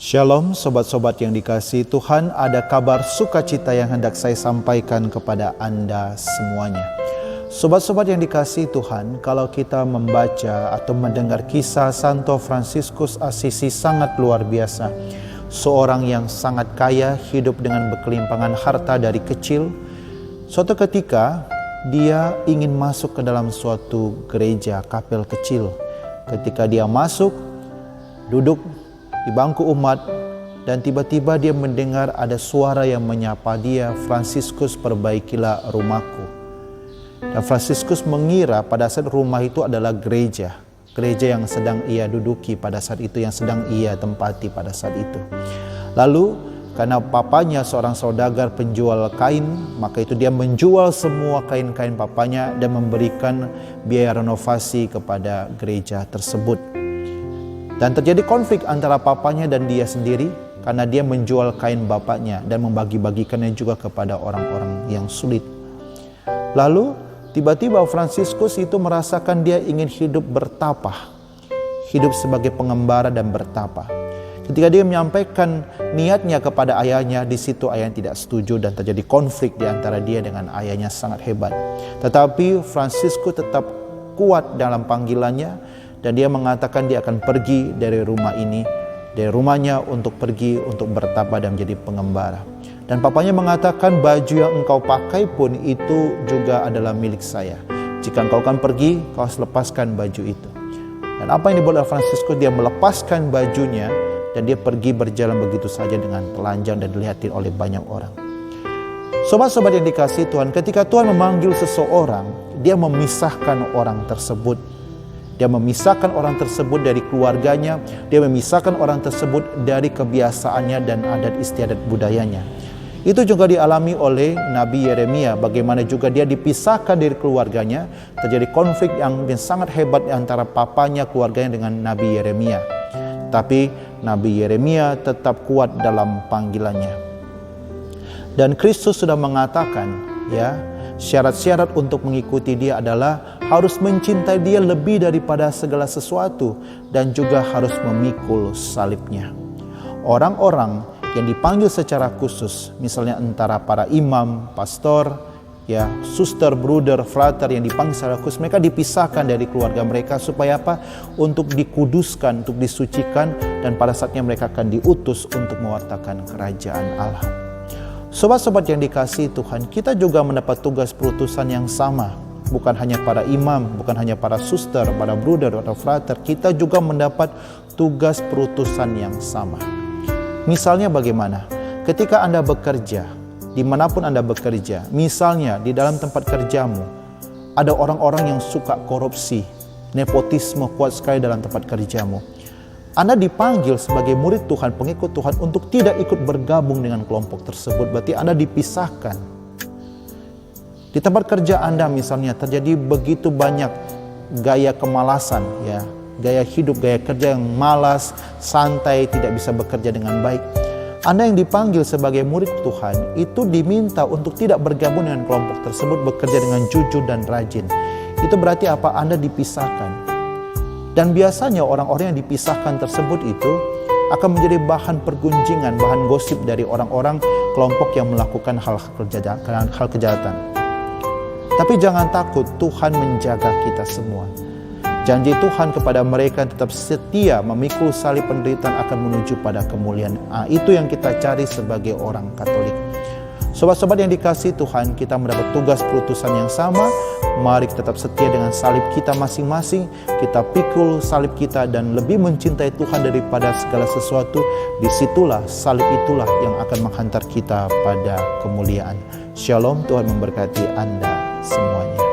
Shalom sobat-sobat yang dikasihi Tuhan, ada kabar sukacita yang hendak saya sampaikan kepada Anda semuanya. Sobat-sobat yang dikasihi Tuhan, kalau kita membaca atau mendengar kisah Santo Fransiskus Assisi sangat luar biasa. Seorang yang sangat kaya, hidup dengan berkelimpangan harta dari kecil. Suatu ketika dia ingin masuk ke dalam suatu gereja, kapel kecil. Ketika dia masuk, duduk di bangku umat, dan tiba-tiba dia mendengar ada suara yang menyapa dia, "Fransiskus, perbaikilah rumahku." Dan Fransiskus mengira pada saat rumah itu adalah gereja yang sedang ia duduki pada saat itu, yang sedang ia tempati pada saat itu. Lalu karena papanya seorang saudagar penjual kain, maka itu dia menjual semua kain-kain papanya dan memberikan biaya renovasi kepada gereja tersebut. Dan terjadi konflik antara papanya dan dia sendiri karena dia menjual kain bapaknya dan membagi-bagikannya juga kepada orang-orang yang sulit. Lalu tiba-tiba Fransiskus itu merasakan dia ingin hidup bertapa, hidup sebagai pengembara dan bertapa. Ketika dia menyampaikan niatnya kepada ayahnya, di situ ayahnya tidak setuju dan terjadi konflik di antara dia dengan ayahnya sangat hebat. Tetapi Fransiskus tetap kuat dalam panggilannya. Dan dia mengatakan dia akan pergi dari rumah ini, dari rumahnya untuk pergi untuk bertapa dan menjadi pengembara. Dan papanya mengatakan, "Baju yang engkau pakai pun itu juga adalah milik saya. Jika engkau akan pergi, kau harus lepaskan baju itu." Dan apa yang dibuat oleh Fransiskus, dia melepaskan bajunya dan dia pergi berjalan begitu saja dengan telanjang dan dilihatin oleh banyak orang. Sobat-sobat yang dikasihi Tuhan, ketika Tuhan memanggil seseorang, dia memisahkan orang tersebut. Dia memisahkan orang tersebut dari keluarganya, dia memisahkan orang tersebut dari kebiasaannya dan adat istiadat budayanya. Itu juga dialami oleh Nabi Yeremia, bagaimana juga dia dipisahkan dari keluarganya, terjadi konflik yang sangat hebat antara papanya, keluarganya dengan Nabi Yeremia. Tapi Nabi Yeremia tetap kuat dalam panggilannya. Dan Kristus sudah mengatakan, syarat-syarat untuk mengikuti dia adalah harus mencintai dia lebih daripada segala sesuatu dan juga harus memikul salibnya. Orang-orang yang dipanggil secara khusus, misalnya antara para imam, pastor, suster, bruder, frater yang dipanggil secara khusus, mereka dipisahkan dari keluarga mereka supaya apa? Untuk dikuduskan, untuk disucikan, dan pada saatnya mereka akan diutus untuk mewartakan kerajaan Allah. Sobat-sobat yang dikasihi Tuhan, kita juga mendapat tugas perutusan yang sama. Bukan hanya para imam, bukan hanya para suster, para bruder atau frater, kita juga mendapat tugas perutusan yang sama. Misalnya bagaimana? Ketika Anda bekerja, dimanapun Anda bekerja, misalnya di dalam tempat kerjamu, ada orang-orang yang suka korupsi, nepotisme kuat sekali dalam tempat kerjamu. Anda dipanggil sebagai murid Tuhan, pengikut Tuhan untuk tidak ikut bergabung dengan kelompok tersebut. Berarti Anda dipisahkan. Di tempat kerja Anda misalnya terjadi begitu banyak gaya kemalasan, gaya hidup, gaya kerja yang malas, santai, tidak bisa bekerja dengan baik. Anda yang dipanggil sebagai murid Tuhan itu diminta untuk tidak bergabung dengan kelompok tersebut, bekerja dengan jujur dan rajin. Itu berarti apa? Anda dipisahkan. Dan biasanya orang-orang yang dipisahkan tersebut itu akan menjadi bahan pergunjingan, bahan gosip dari orang-orang kelompok yang melakukan hal kejahatan. Tapi jangan takut, Tuhan menjaga kita semua. Janji Tuhan kepada mereka yang tetap setia memikul salib penderitaan akan menuju pada kemuliaan. Itu yang kita cari sebagai orang Katolik. Sobat-sobat yang dikasihi Tuhan, kita mendapat tugas perutusan yang sama. Mari tetap setia dengan salib kita masing-masing. Kita pikul salib kita dan lebih mencintai Tuhan daripada segala sesuatu. Disitulah salib itulah yang akan menghantar kita pada kemuliaan. Shalom, Tuhan memberkati Anda semuanya.